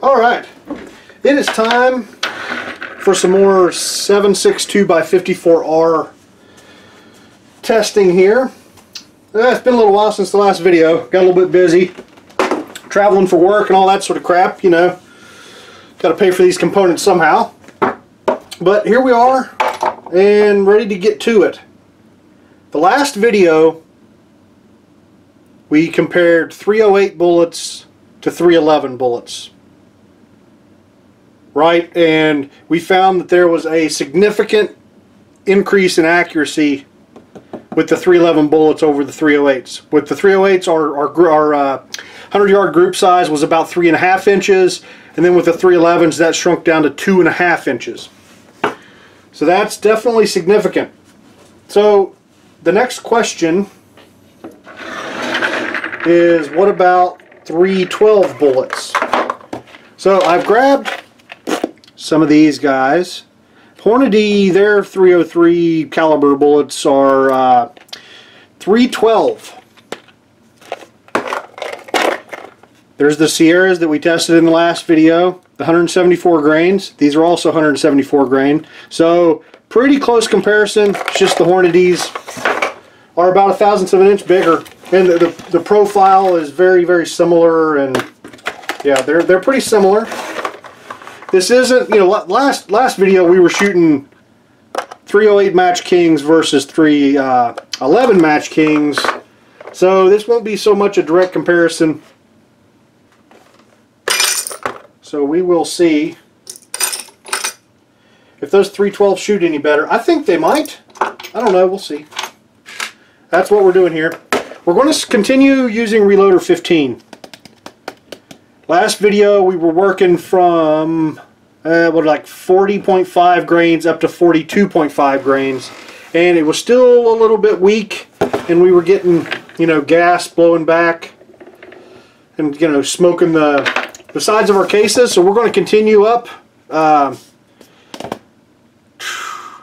Alright, it is time for some more 7.62x54R testing here. It's been a little while since the last video. Got a little bit busy traveling for work and all that sort of crap, you know. Got to pay for these components somehow. But here we are and ready to get to it. The last video we compared 308 bullets to 311 bullets. Right, and we found that there was a significant increase in accuracy with the 311 bullets over the 308s. With the 308s, our 100-yard group size was about 3.5 inches, and then with the 311s that shrunk down to 2.5 inches. So that's definitely significant. So the next question is, what about 312 bullets? So I've grabbed some of these guys. Hornady, their 303 caliber bullets are 312. There's the Sierras that we tested in the last video, the 174 grains. These are also 174 grain. So pretty close comparison. It's just the Hornadys are about 1/1000 of an inch bigger, and the profile is very, very similar, and yeah, they're pretty similar. This isn't, you know, last video we were shooting 308 Match Kings versus 311 Match Kings, so this won't be so much a direct comparison. So we will see if those 312 shoot any better. I think they might. I don't know. We'll see. That's what we're doing here. We're going to continue using Reloader 15. Last video we were working from like 40.5 grains up to 42.5 grains, and it was still a little bit weak, and we were getting, you know, gas blowing back and, you know, smoking the sides of our cases. So we're going to continue up.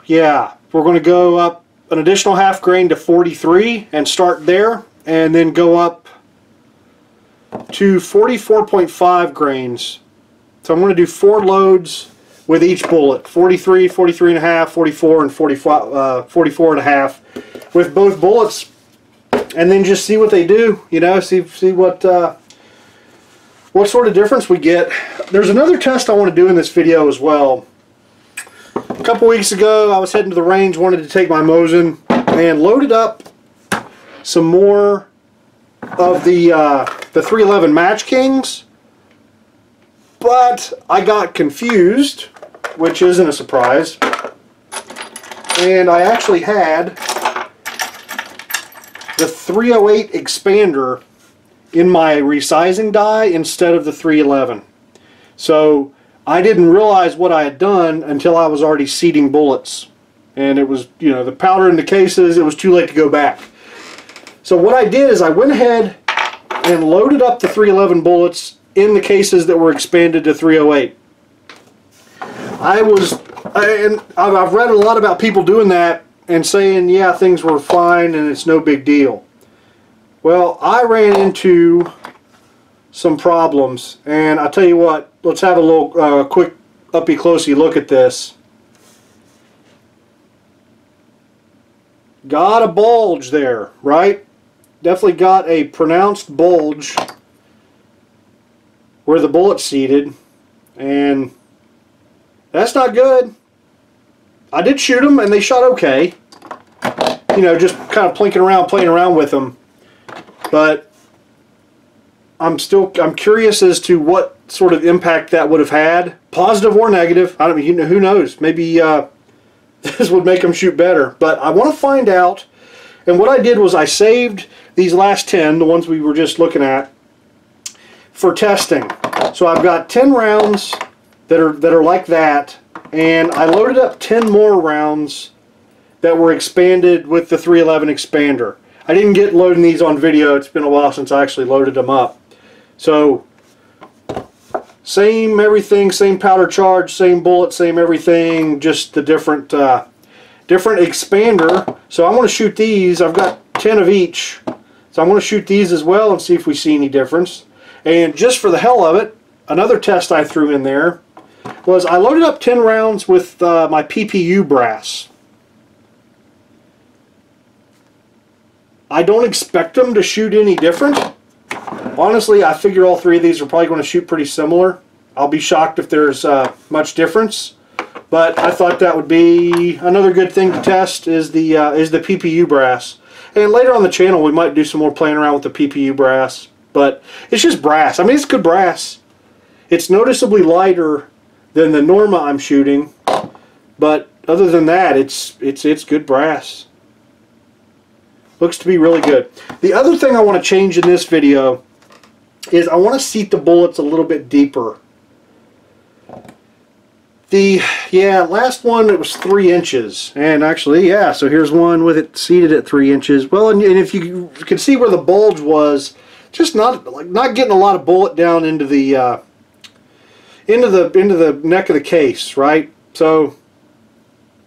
Yeah, we're going to go up an additional half grain to 43 and start there, and then go up to 44.5 grains. So I'm going to do 4 loads with each bullet: 43, 43 and a half, 44, and 44 and a half with both bullets, and then just see what they do. You know, see what sort of difference we get. There's another test I want to do in this video as well. A couple weeks ago I was heading to the range, wanted to take my Mosin, and loaded up some more of the 311 Match Kings, but I got confused, which isn't a surprise, and I actually had the 308 expander in my resizing die instead of the 311. So I didn't realize what I had done until I was already seating bullets, and it was, you know, the powder in the cases, it was too late to go back. So what I did is I went ahead and loaded up the 311 bullets in the cases that were expanded to 308. I've read a lot about people doing that and saying, yeah, things were fine and it's no big deal. Well, I ran into some problems, and I tell you what, let's have a little quick uppy-closey look at this. Got a bulge there, right? Definitely got a pronounced bulge where the bullet's seated, and that's not good. I did shoot them and they shot okay, you know, just kind of playing around with them, but I'm curious as to what sort of impact that would have had, positive or negative. I don't mean, you know, who knows, maybe this would make them shoot better, but I want to find out. And what I did was I saved these last 10, the ones we were just looking at, for testing. So I've got 10 rounds that are like that, and I loaded up 10 more rounds that were expanded with the 311 expander. I didn't get loading these on video. It's been a while since I actually loaded them up. So same everything, same powder charge, same bullet, same everything, just the different expander. So I'm going to shoot these. I've got 10 of each. So I'm going to shoot these as well and see if we see any difference. And just for the hell of it, another test I threw in there was I loaded up 10 rounds with my PPU brass. I don't expect them to shoot any different. Honestly, I figure all three of these are probably going to shoot pretty similar. I'll be shocked if there's much difference. But I thought that would be another good thing to test is the PPU brass. And later on the channel we might do some more playing around with the PPU brass. But it's just brass. I mean, it's good brass. It's noticeably lighter than the Norma I'm shooting. But other than that, it's good brass. Looks to be really good. The other thing I want to change in this video is I want to seat the bullets a little bit deeper. Last one it was 3 inches, and actually, yeah, so here's one with it seated at 3 inches. Well, and if you can see where the bulge was, just not getting a lot of bullet down into the neck of the case, right? So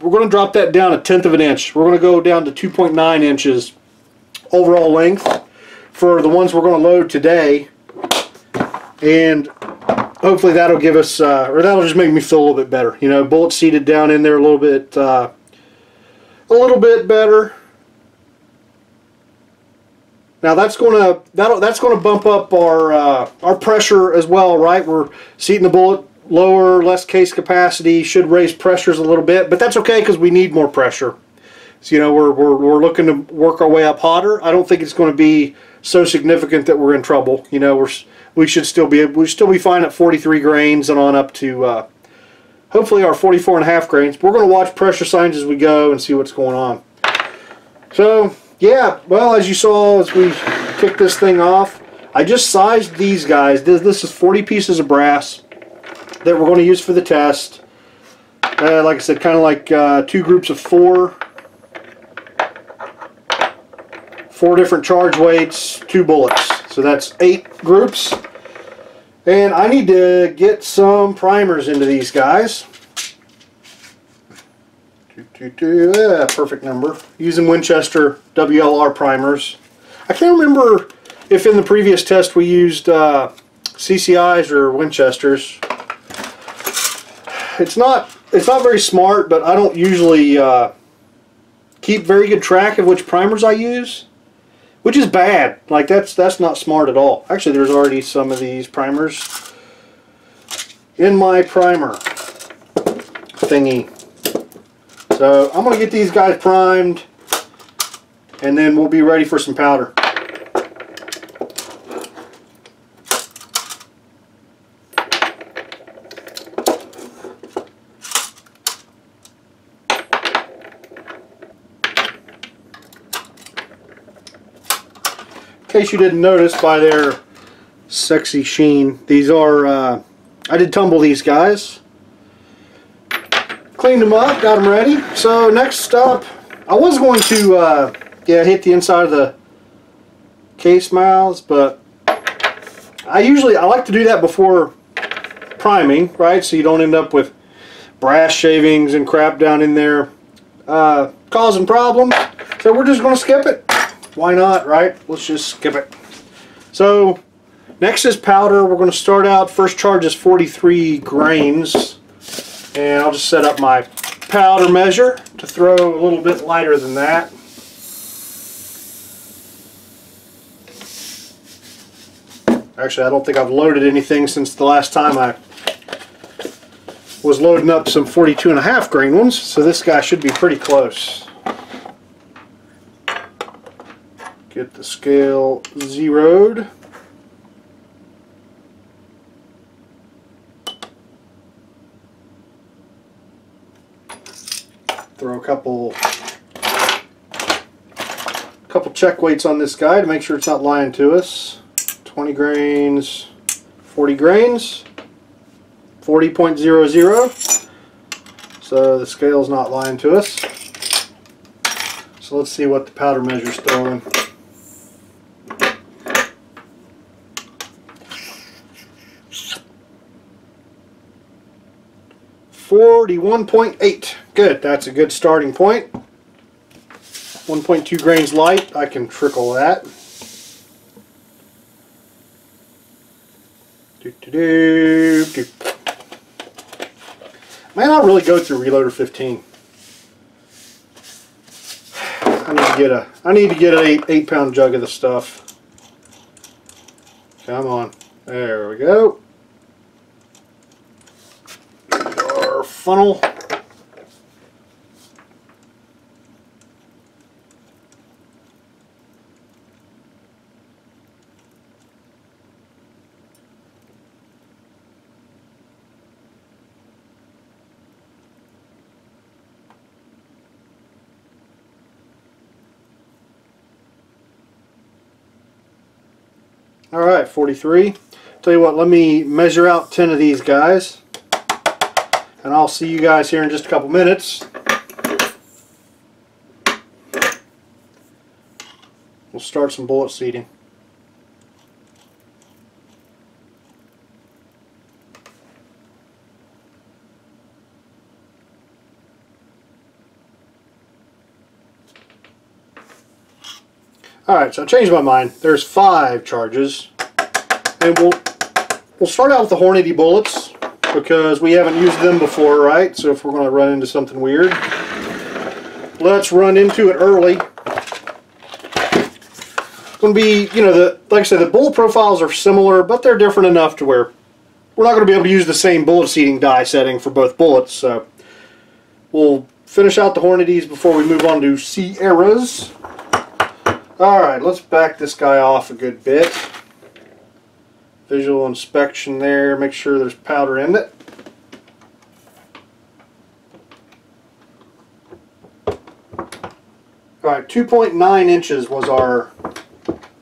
we're going to drop that down 1/10 of an inch. We're going to go down to 2.9 inches overall length for the ones we're going to load today, and hopefully that'll give us, or that'll just make me feel a little bit better. You know, bullet seated down in there a little bit better. Now that's going to bump up our pressure as well, right? We're seating the bullet lower, less case capacity, should raise pressures a little bit, but that's okay because we need more pressure. So, you know, we're looking to work our way up hotter. I don't think it's going to be so significant that we're in trouble. You know, we should still be fine at 43 grains and on up to hopefully our 44.5 grains. But we're going to watch pressure signs as we go and see what's going on. So yeah, well, as you saw as we kicked this thing off, I just sized these guys. This is 40 pieces of brass that we're going to use for the test. Like I said, kind of like 2 groups of 4. 4 different charge weights, 2 bullets. So that's 8 groups. And I need to get some primers into these guys. Yeah, perfect number. Using Winchester WLR primers. I can't remember if in the previous test we used CCIs or Winchesters. It's not very smart, but I don't usually keep very good track of which primers I use. Which is bad. Like that's not smart at all. Actually, there's already some of these primers in my primer thingy. So I'm going to get these guys primed, and then we'll be ready for some powder. In case you didn't notice by their sexy sheen, these are, I did tumble these guys. Cleaned them up, got them ready. So next up, I was going to hit the inside of the case mouths, but I like to do that before priming, right? So you don't end up with brass shavings and crap down in there causing problems. So we're just going to skip it. Why not, right? Let's just skip it. So next is powder. We're going to start out, first charge is 43 grains. And I'll just set up my powder measure to throw a little bit lighter than that. Actually, I don't think I've loaded anything since the last time I was loading up some 42.5 grain ones, so this guy should be pretty close. Get the scale zeroed. Throw a couple check weights on this guy to make sure it's not lying to us. 20 grains, 40 grains, 40.00. So the scale's not lying to us. So let's see what the powder measure's throwing. 41.8. Good, that's a good starting point. 1.2 grains light, I can trickle that. Man, I'll really go through Reloader 15. I need to get an 8-pound jug of the stuff. Come on. There we go. Our funnel. Alright, 43. Tell you what, let me measure out 10 of these guys. And I'll see you guys here in just a couple minutes. We'll start some bullet seating. Alright, so I changed my mind. There's 5 charges. And we'll start out with the Hornady bullets because we haven't used them before, right? So if we're going to run into something weird, let's run into it early. It's going to be, you know, like I said, the bullet profiles are similar, but they're different enough to where we're not going to be able to use the same bullet seating die setting for both bullets. So we'll finish out the Hornadys before we move on to Sierras. Alright, let's back this guy off a good bit. Visual inspection there, make sure there's powder in it. Alright, 2.9 inches was our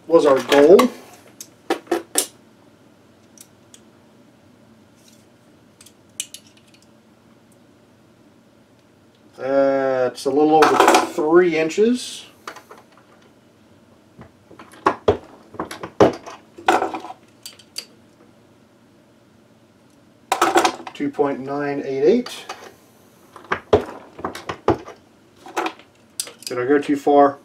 goal. That's a little over 3 inches. .988. Did I go too far?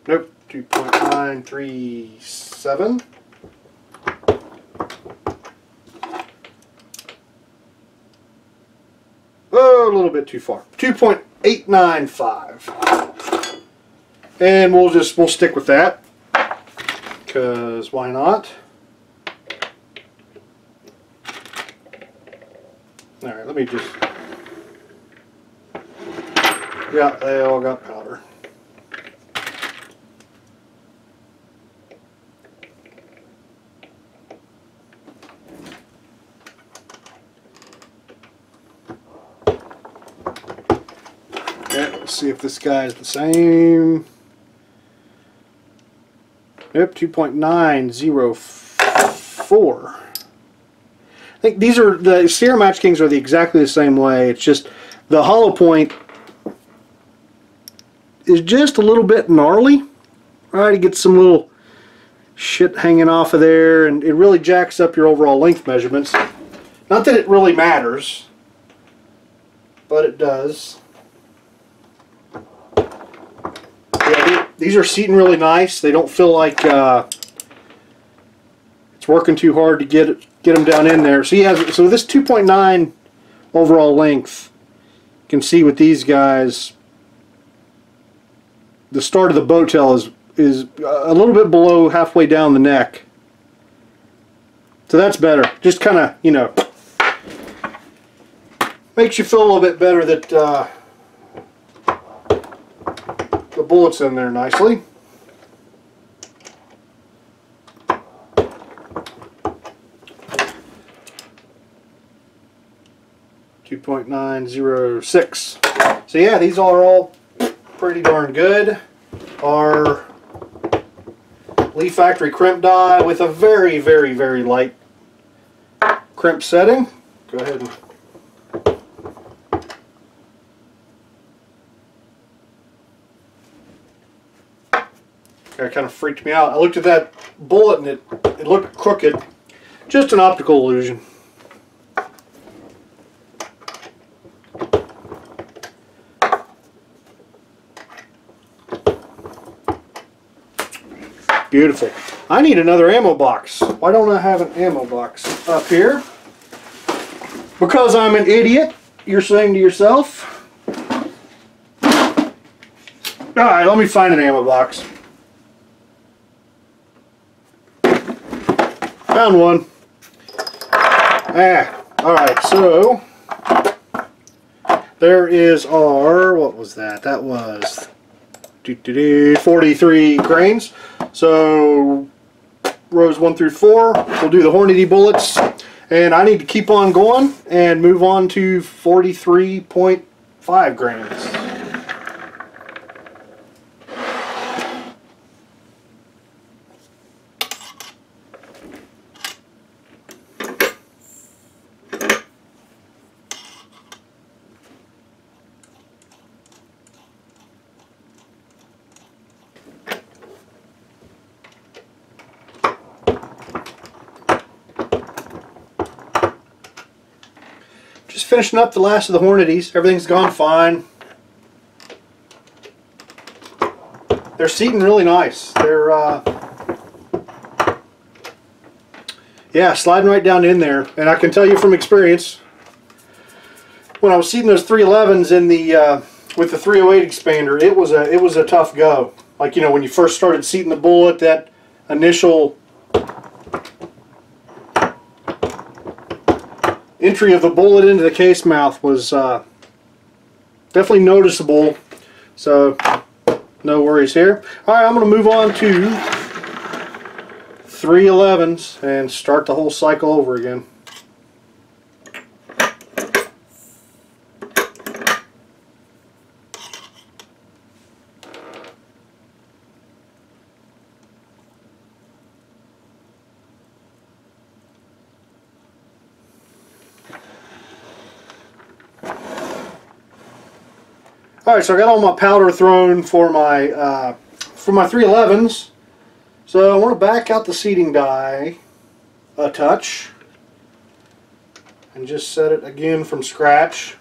Nope. 2.937. Oh, a little bit too far. 2.895. And we'll stick with that because why not? Alright, let me just... Yeah, they all got powder. Okay, let's see if this guy is the same. Yep, 2.904. I think these are the Sierra Match Kings are exactly the same way. It's just the hollow point is just a little bit gnarly. Right, it gets some little shit hanging off of there, and it really jacks up your overall length measurements. Not that it really matters, but it does. Yeah, these are seating really nice. They don't feel like it's working too hard to get them down in there. So so this 2.9 overall length, you can see with these guys, the start of the bow tail is a little bit below halfway down the neck. So that's better. Just kind of, you know, makes you feel a little bit better that the bullet's in there nicely. .906. So yeah, these are all pretty darn good. Our Lee Factory crimp die with a very, very, very light crimp setting. Go ahead and that kind of freaked me out. I looked at that bullet and it looked crooked. Just an optical illusion. Beautiful. I need another ammo box. Why don't I have an ammo box up here? Because I'm an idiot, you're saying to yourself. Alright, let me find an ammo box. Found one. Alright, so there is our, what was that? That was 43 grains. So rows 1 through 4, we'll do the Hornady bullets. And I need to keep on going and move on to 43.5 grains. Just finishing up the last of the Hornadies. Everything's gone fine. They're seating really nice. They're yeah, sliding right down in there. And I can tell you from experience, when I was seating those 311s in the with the 308 expander, it was a tough go. Like, you know, when you first started seating the bullet, that initial entry of the bullet into the case mouth was definitely noticeable, so no worries here. Alright, I'm going to move on to 311s and start the whole cycle over again. Alright, so I got all my powder thrown for my 311s. So I want to back out the seating die a touch and just set it again from scratch.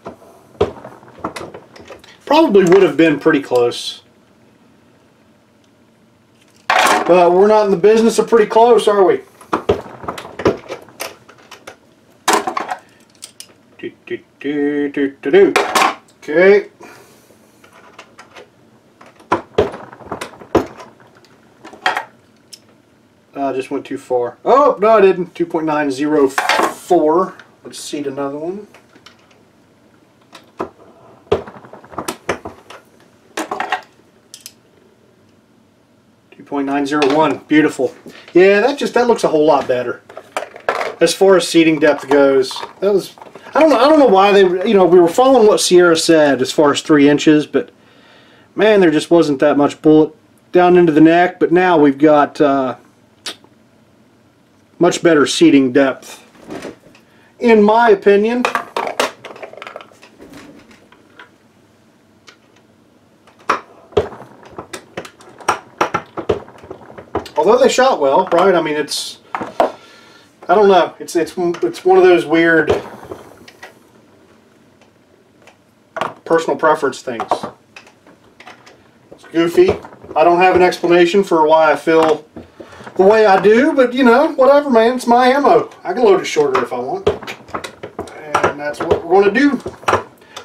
Probably would have been pretty close, but we're not in the business of pretty close, are we? Okay. I just went too far. Oh, no I didn't. 2.904. Let's seat another one. .901. Beautiful. Yeah, that looks a whole lot better. As far as seating depth goes, that was, I don't know why they, you know, we were following what Sierra said as far as 3 inches, but man, there just wasn't that much bullet down into the neck. But now we've got much better seating depth, in my opinion. Although they shot well, right? I mean, it's, I don't know. It's one of those weird personal preference things. It's goofy. I don't have an explanation for why I feel the way I do, but you know, whatever, man. It's my ammo. I can load it shorter if I want, and that's what we're going to do.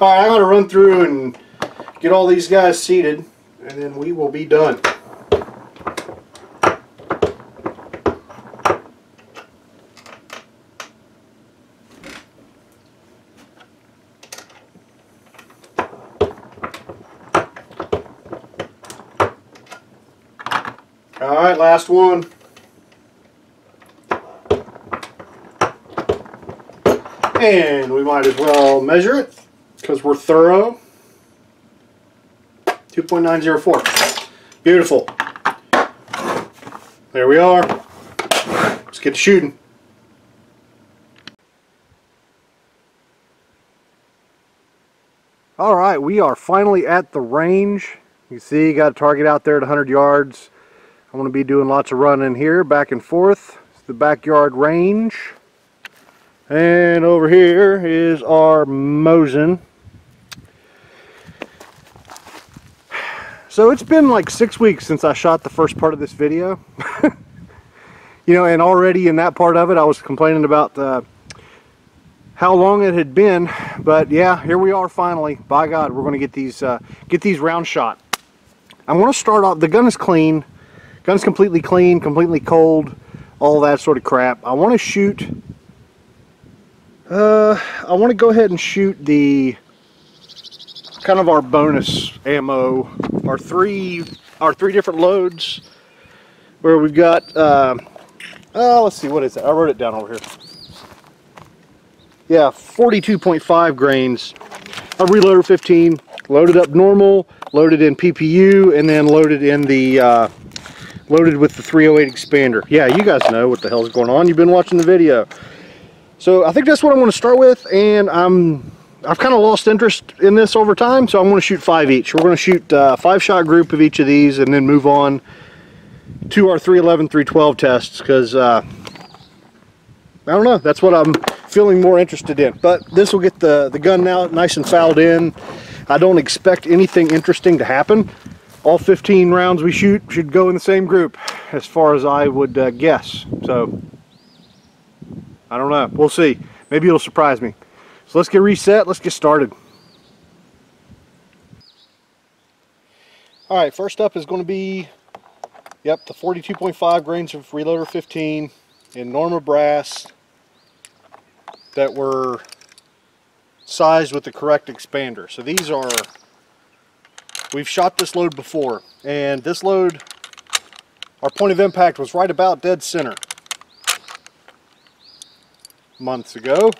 All right, I'm going to run through and get all these guys seated, and then we will be done. All right, last one. And we might as well measure it because we're thorough. 2.904. Beautiful. There we are. Let's get to shooting. All right, we are finally at the range. You see, got a target out there at 100 yards. I'm going to be doing lots of running here, back and forth. It's the backyard range. And over here is our Mosin. So it's been like 6 weeks since I shot the first part of this video. You know, and already in that part of it I was complaining about how long it had been, but yeah, here we are finally. By God, we're going to get these round shot. I want to start off, the gun is clean, gun's completely clean, completely cold, all that sort of crap. I want to shoot, I want to go ahead and shoot the kind of our bonus ammo, our three different loads, where we've got let's see, what is it? I wrote it down over here. Yeah, 42.5 grains of Reloader 15, loaded up normal, loaded in PPU, and then loaded in the loaded with the 308 expander. Yeah, you guys know what the hell's going on. You've been watching the video. So I think that's what I want to start with, and I've kind of lost interest in this over time, so I'm going to shoot 5 each. We're going to shoot a 5-shot group of each of these, and then move on to our 311, 312 tests, because I don't know, that's what I'm feeling more interested in. But this will get the gun now nice and fouled in. I don't expect anything interesting to happen. All 15 rounds we shoot should go in the same group, as far as I would guess. So I don't know, we'll see. Maybe it'll surprise me. So let's get reset, let's get started. Alright, first up is going to be, yep, the 42.5 grains of Reloader 15 in Norma brass that were sized with the correct expander. So these are, we've shot this load before, and this load, our point of impact was right about dead center months ago.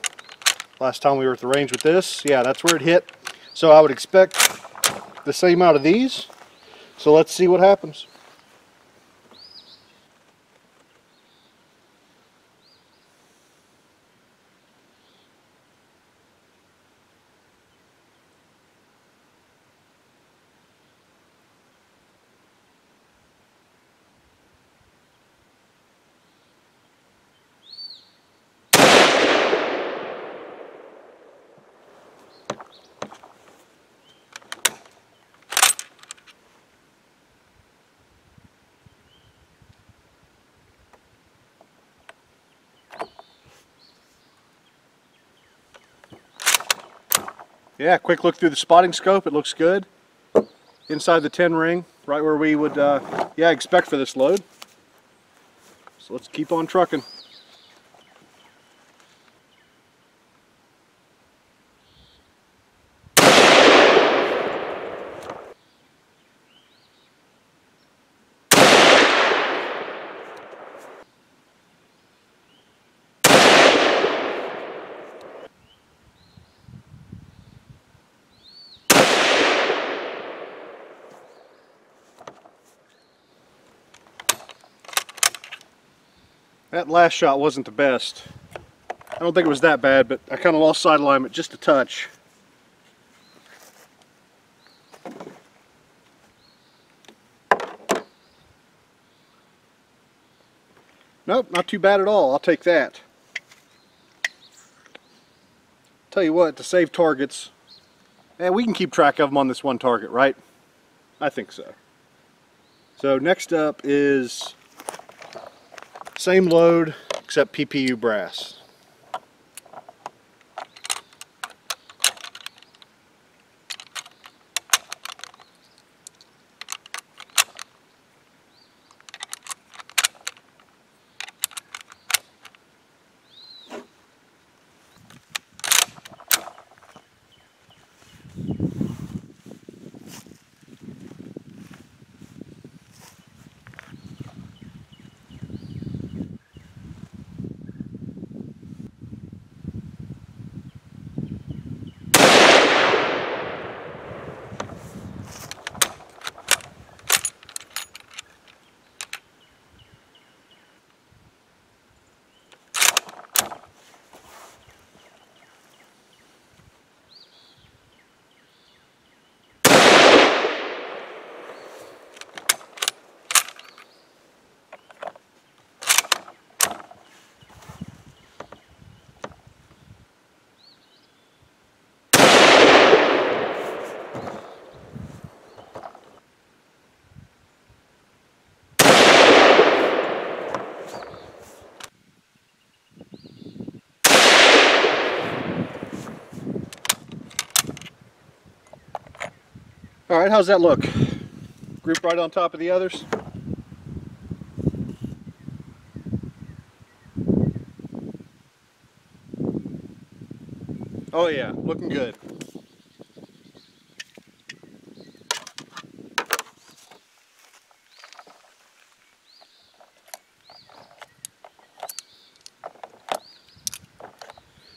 Last time we were at the range with this, yeah, that's where it hit. So I would expect the same out of these. So let's see what happens. Yeah, quick look through the spotting scope, it looks good. Inside the 10 ring, right where we would yeah, expect for this load. So let's keep on trucking. That last shot wasn't the best. I don't think it was that bad, but I kind of lost sight alignment just a touch. Nope, not too bad at all. I'll take that. Tell you what, to save targets, we can keep track of them on this one target, right? I think so. So next up is same load, except PPU brass. Alright, how's that look? Group right on top of the others? Oh yeah, looking good.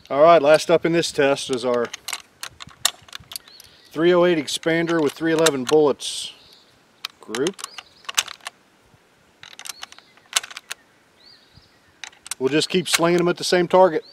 Alright, last up in this test is our 308 expander with 311 bullets group. We'll just keep slinging them at the same target.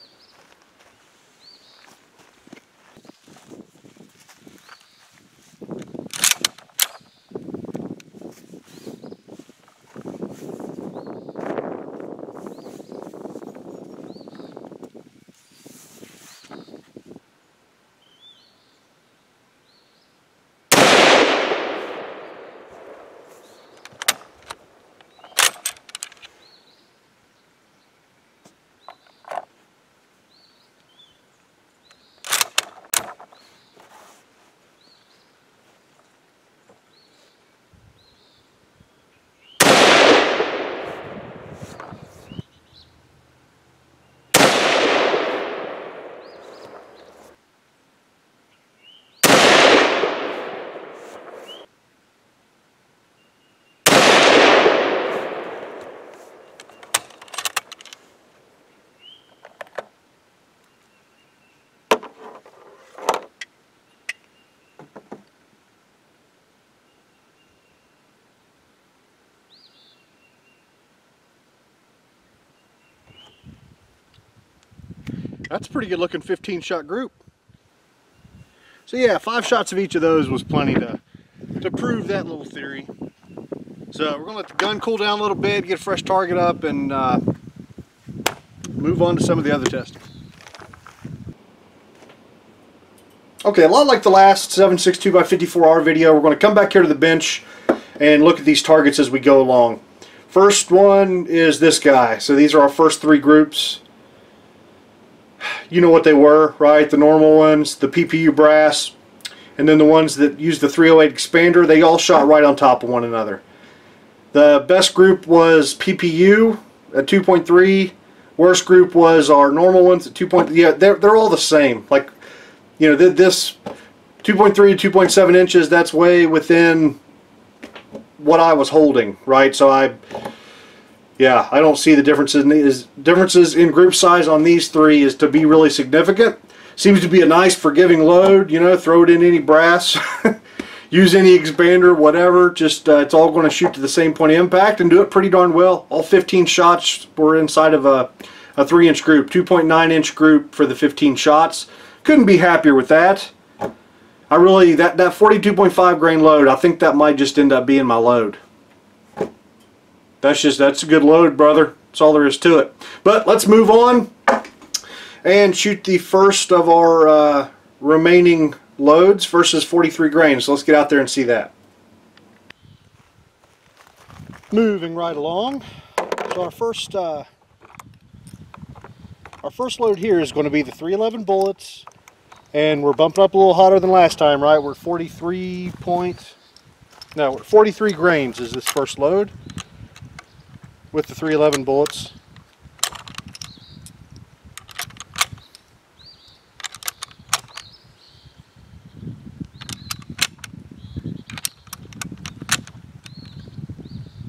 That's a pretty good looking 15-shot group. So yeah, 5 shots of each of those was plenty to prove that little theory. So we're going to let the gun cool down a little bit, get a fresh target up, and move on to some of the other testing. Okay, a lot like the last 7.62 by 54R video, we're going to come back here to the bench and look at these targets as we go along. First one is this guy. So these are our first 3 groups. You know what they were, right? The normal ones, the PPU brass, and then the ones that use the 308 expander. They all shot right on top of one another. The best group was PPU at 2.3. Worst group was our normal ones at 2. Yeah, they're all the same. Like, you know, this 2.3 to 2.7 inches. That's way within what I was holding, right? So I don't see the differences in group size on these 3 is to be really significant. Seems to be a nice forgiving load, you know, throw it in any brass, use any expander, whatever, just it's all going to shoot to the same point of impact and do it pretty darn well. All 15 shots were inside of a 3-inch group, 2.9-inch group for the 15 shots. Couldn't be happier with that. I really, that 42.5 grain load, I think that might just end up being my load. That's a good load, brother. That's all there is to it. But let's move on and shoot the first of our remaining loads versus 43 grain. So let's get out there and see that. Moving right along. So our first load here is going to be the 311 bullets, and we're bumping up a little hotter than last time, right? We're 43 grains is this first load with the 311 bullets.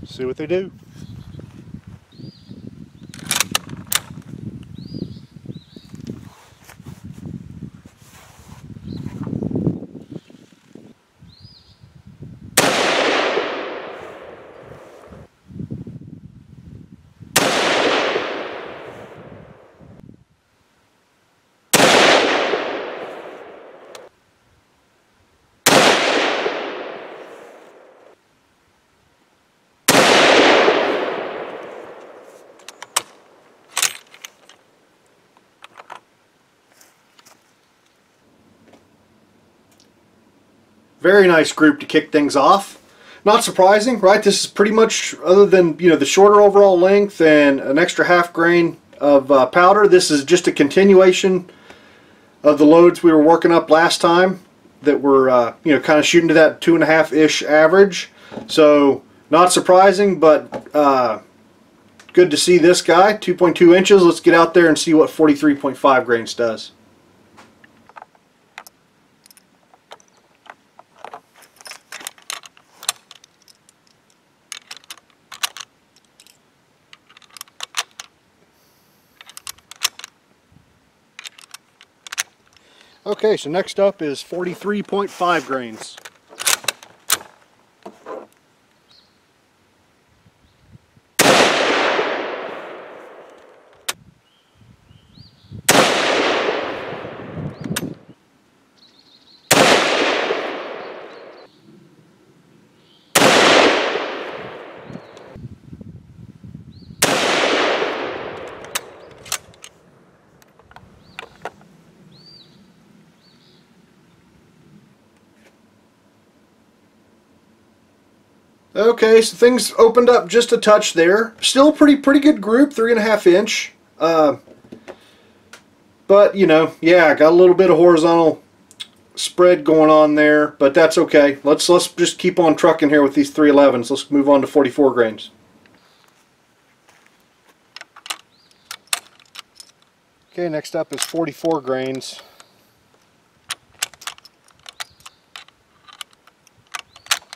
See what they do. Very nice group to kick things off. Not surprising, right? This is pretty much, other than, you know, the shorter overall length and an extra half grain of powder, this is just a continuation of the loads we were working up last time. that were you know, kind of shooting to that 2.5-ish average. So not surprising, but good to see this guy, 2.2 inches. Let's get out there and see what 43.5 grains does. Okay, so next up is 43.5 grains. Okay, so things opened up just a touch there. Still pretty good group, 3.5 inch. But you know, yeah, got a little bit of horizontal spread going on there, but that's okay. Let's just keep on trucking here with these 311s. Let's move on to 44 grains. Okay, next up is 44 grains.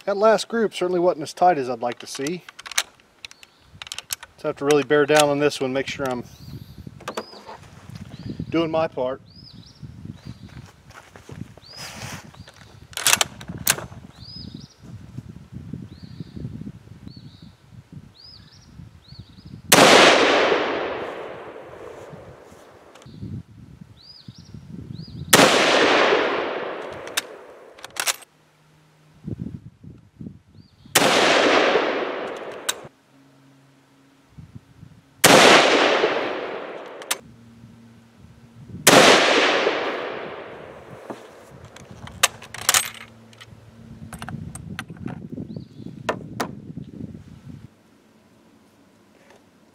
That last group certainly wasn't as tight as I'd like to see. So I have to really bear down on this one, make sure I'm doing my part.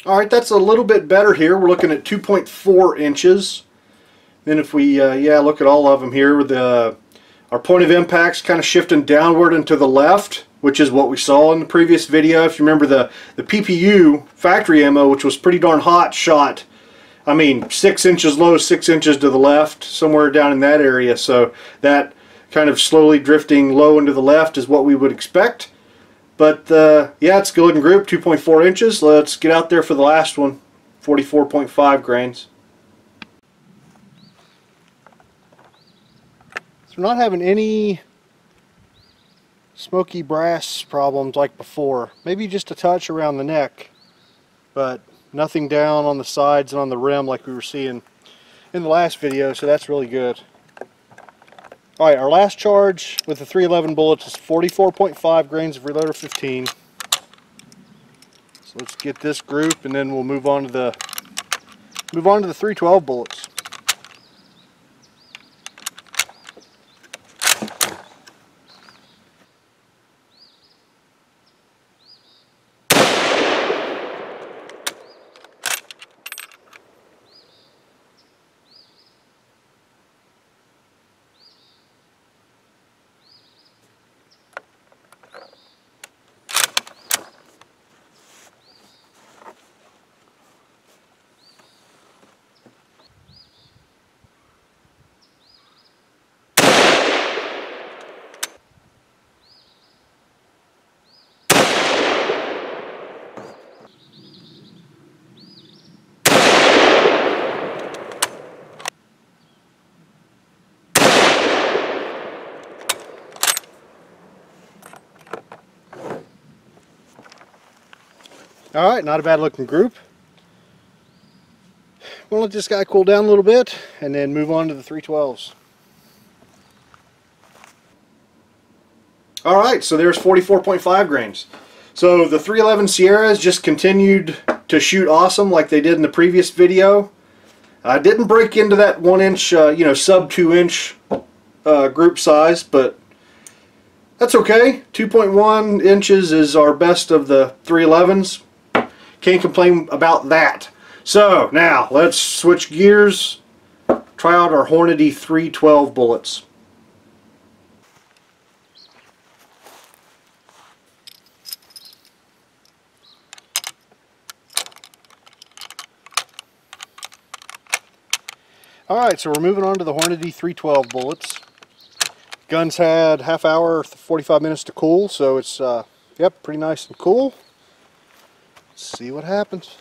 Alright, that's a little bit better here. We're looking at 2.4 inches. Then if we yeah, look at all of them here, with our point of impact's kind of shifting downward and to the left, which is what we saw in the previous video. If you remember, the PPU factory ammo, which was pretty darn hot, shot, I mean, 6 inches low, 6 inches to the left, somewhere down in that area. So that kind of slowly drifting low and to the left is what we would expect. But yeah, it's good and group, 2.4 inches. Let's get out there for the last one, 44.5 grains. So we're not having any smoky brass problems like before. Maybe just a touch around the neck, but nothing down on the sides and on the rim like we were seeing in the last video, so that's really good. Alright, our last charge with the 311 bullets is 44.5 grains of reloader 15. So let's get this group and then we'll move on to the 312 bullets. Alright, not a bad looking group. We'll let this guy cool down a little bit and then move on to the 312s. Alright, so there's 44.5 grains. So the 311 Sierras just continued to shoot awesome like they did in the previous video. I didn't break into that 1 inch, you know, sub 2 inch group size, but that's okay. 2.1 inches is our best of the 311s. Can't complain about that. So now let's switch gears, try out our Hornady 312 bullets. Alright, so we're moving on to the Hornady 312 bullets. Gun's had half hour, 45 minutes to cool, so it's, yep, pretty nice and cool. Let's see what happens.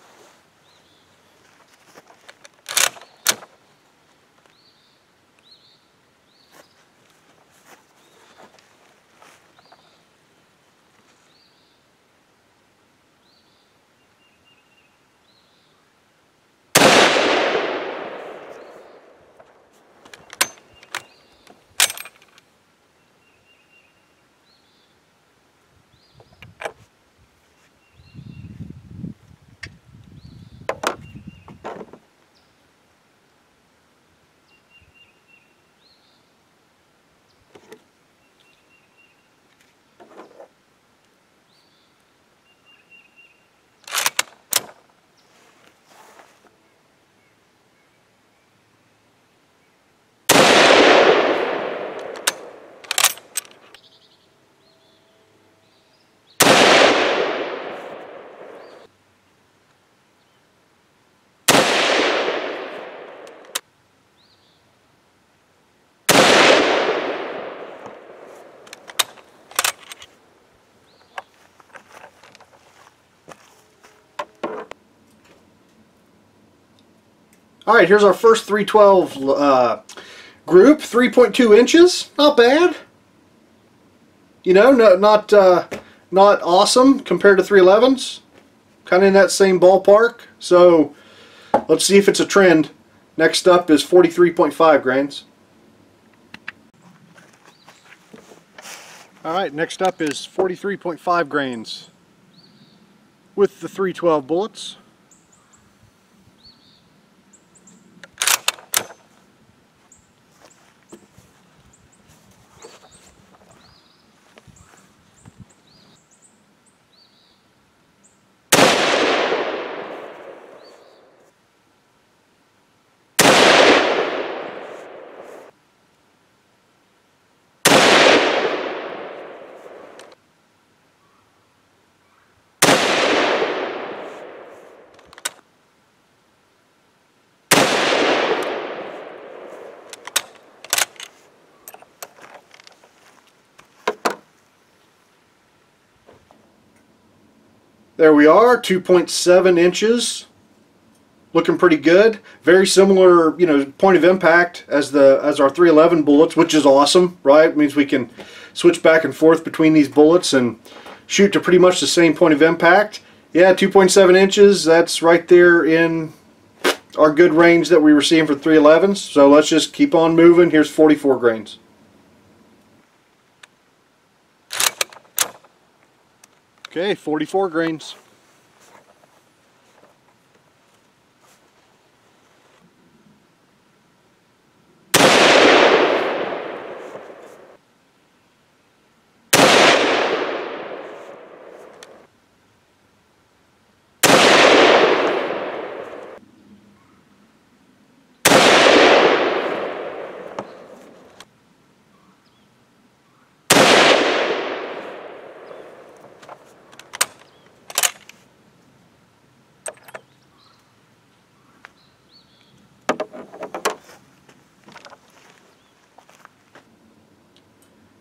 Alright, here's our first 312 group, 3.2 inches, not bad. You know, not awesome compared to 311s, kind of in that same ballpark. So let's see if it's a trend. Next up is 43.5 grains. Alright, next up is 43.5 grains with the 312 bullets. There we are, 2.7 inches. Looking pretty good. Very similar, you know, point of impact as our 311 bullets, which is awesome, right? It means we can switch back and forth between these bullets and shoot to pretty much the same point of impact. Yeah, 2.7 inches, that's right there in our good range that we were seeing for 311s. So let's just keep on moving. Here's 44 grains. Okay, 44 grains.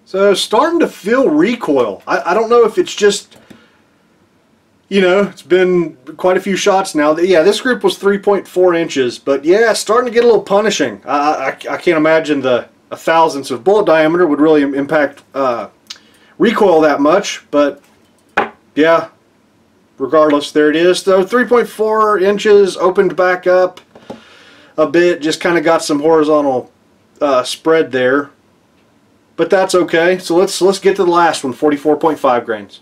So starting to feel recoil. I don't know if it's just, you know, it's been quite a few shots now. Yeah, this group was 3.4 inches, but yeah, it's starting to get a little punishing. I can't imagine the a thousandths of bullet diameter would really impact recoil that much, but yeah, regardless, there it is. So 3.4 inches, opened back up a bit, just kind of got some horizontal spread there. But that's okay. So let's get to the last one, 44.5 grains.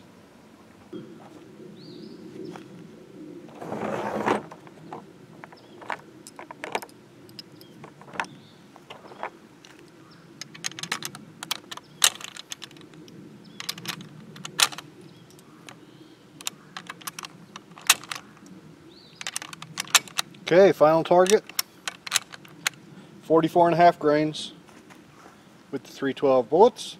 Okay, final target, 44.5 grains with the 312 bullets.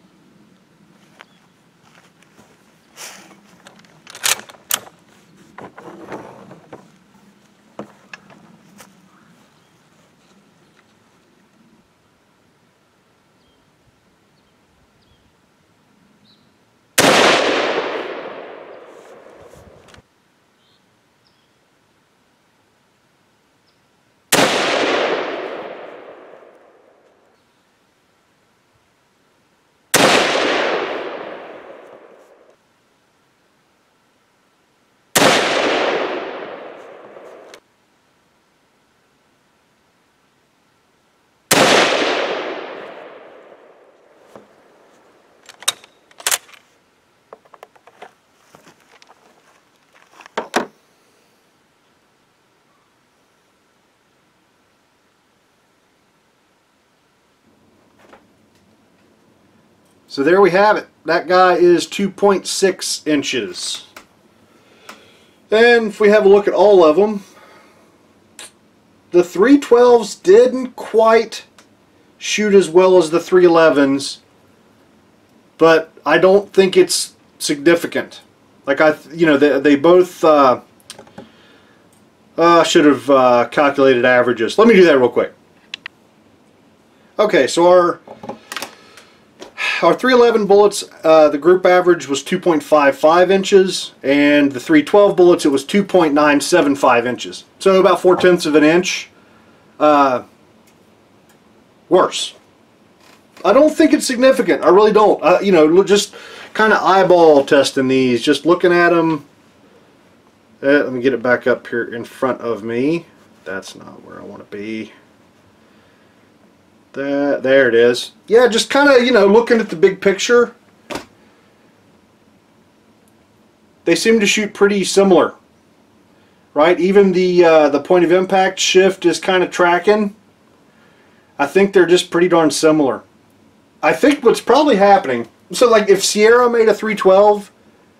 So there we have it. That guy is 2.6 inches. And if we have a look at all of them, the 312s didn't quite shoot as well as the 311s, but I don't think it's significant. Like they both should have calculated averages. Let me do that real quick. Okay, so our 311 bullets, the group average was 2.55 inches, and the 312 bullets, it was 2.975 inches. So about 4/10 of an inch worse. I don't think it's significant. I really don't. You know, just kind of eyeball testing these, just looking at them. Let me get it back up here in front of me. That's not where I want to be. There it is. Yeah, just kind of, you know, looking at the big picture. They seem to shoot pretty similar, right? Even the point of impact shift is kind of tracking. I think they're just pretty darn similar. I think what's probably happening, so like if Sierra made a 312,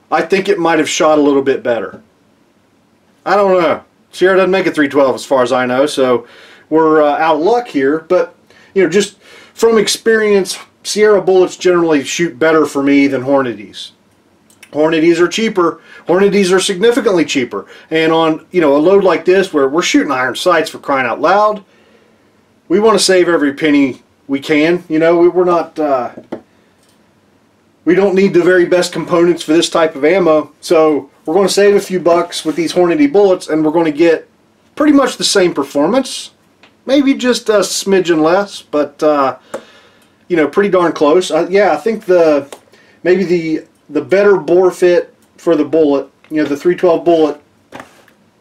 I think it might have shot a little bit better. I don't know. Sierra doesn't make a 312 as far as I know, so we're out of luck here. But, you know, just from experience, Sierra bullets generally shoot better for me than Hornady's. Hornady's are cheaper. Hornady's are significantly cheaper. And on, you know, a load like this where we're shooting iron sights, for crying out loud, we want to save every penny we can. You know, we're not, we don't need the very best components for this type of ammo. So we're going to save a few bucks with these Hornady bullets, and we're going to get pretty much the same performance. Maybe just a smidgen less, but you know, pretty darn close. Yeah, I think maybe the better bore fit for the bullet, you know, the 312 bullet,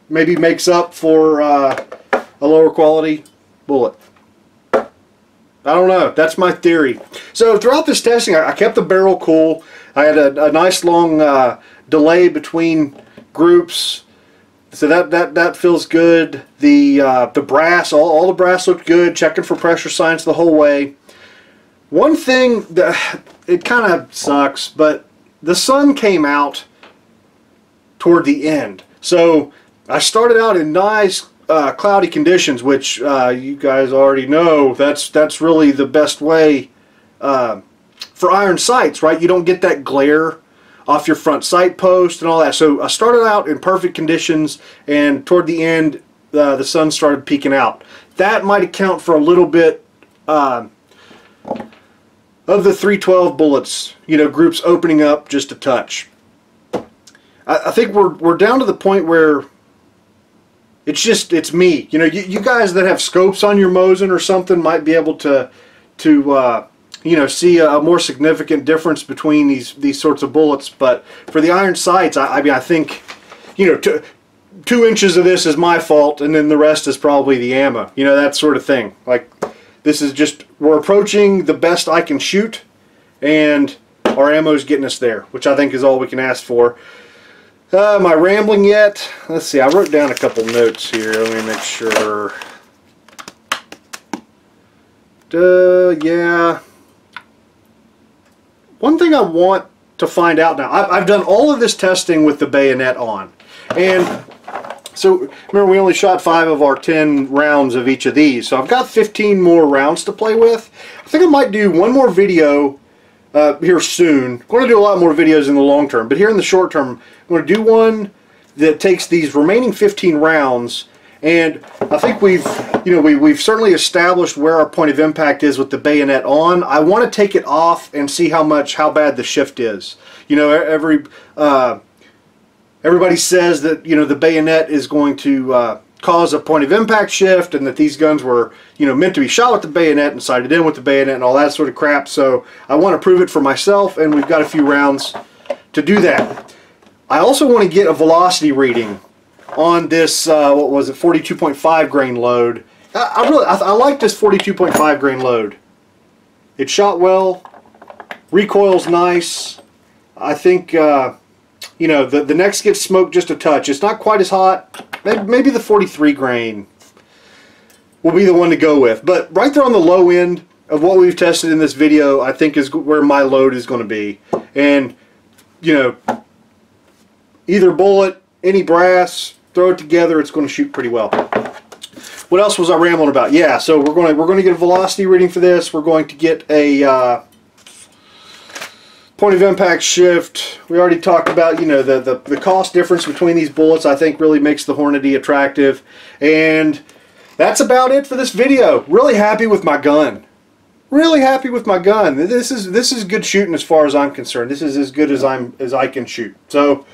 maybe makes up for a lower quality bullet. I don't know. That's my theory. So throughout this testing, I kept the barrel cool. I had a nice long delay between groups, so that feels good. The brass, all the brass looked good. Checking for pressure signs the whole way. One thing that it kind of sucks, but the sun came out toward the end. So I started out in nice cloudy conditions, which you guys already know that's really the best way for iron sights, right? You don't get that glare off your front sight post and all that. So I started out in perfect conditions, and toward the end the sun started peeking out. That might account for a little bit of the 312 bullets, you know, groups opening up just a touch. I think we're down to the point where it's me. You know, you guys that have scopes on your Mosin or something might be able to you know, see a more significant difference between these sorts of bullets. But for the iron sights, I mean, I think, you know, 2 inches of this is my fault, and then the rest is probably the ammo. You know, that sort of thing. Like, this is just, we're approaching the best I can shoot, and our ammo's getting us there, which I think is all we can ask for. Am I rambling yet? Let's see, I wrote down a couple notes here. Let me make sure. Yeah. One thing I want to find out now, I've done all of this testing with the bayonet on. And so, remember, we only shot 5 of our 10 rounds of each of these. So I've got 15 more rounds to play with. I think I might do one more video here soon. I'm going to do a lot more videos in the long term, but here in the short term, I'm going to do one that takes these remaining 15 rounds, and I think we've certainly established where our point of impact is with the bayonet on. I want to take it off and see how bad the shift is. You know, everybody says that, you know, the bayonet is going to cause a point of impact shift, and that these guns were, you know, meant to be shot with the bayonet and sighted in with the bayonet and all that sort of crap. So I want to prove it for myself, and we've got a few rounds to do that. I also want to get a velocity reading on this, what was it, 42.5 grain load. I like this 42.5 grain load. It shot well, recoil's nice. I think, you know, the next gets smoked just a touch. It's not quite as hot. Maybe the 43 grain will be the one to go with. But right there on the low end of what we've tested in this video, I think is where my load is going to be. And, you know, either bullet, any brass, throw it together, it's going to shoot pretty well. What else was I rambling about? Yeah, so we're going to get a velocity reading for this. We're going to get a point of impact shift. We already talked about, you know, the cost difference between these bullets, I think really makes the Hornady attractive. And that's about it for this video. Really happy with my gun. Really happy with my gun. This is good shooting as far as I'm concerned. This is as good as I can shoot. So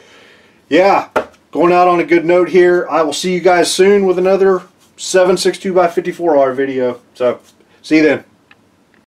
yeah, going out on a good note here. I will see you guys soon with another 7.62 by 54R video. So see you then.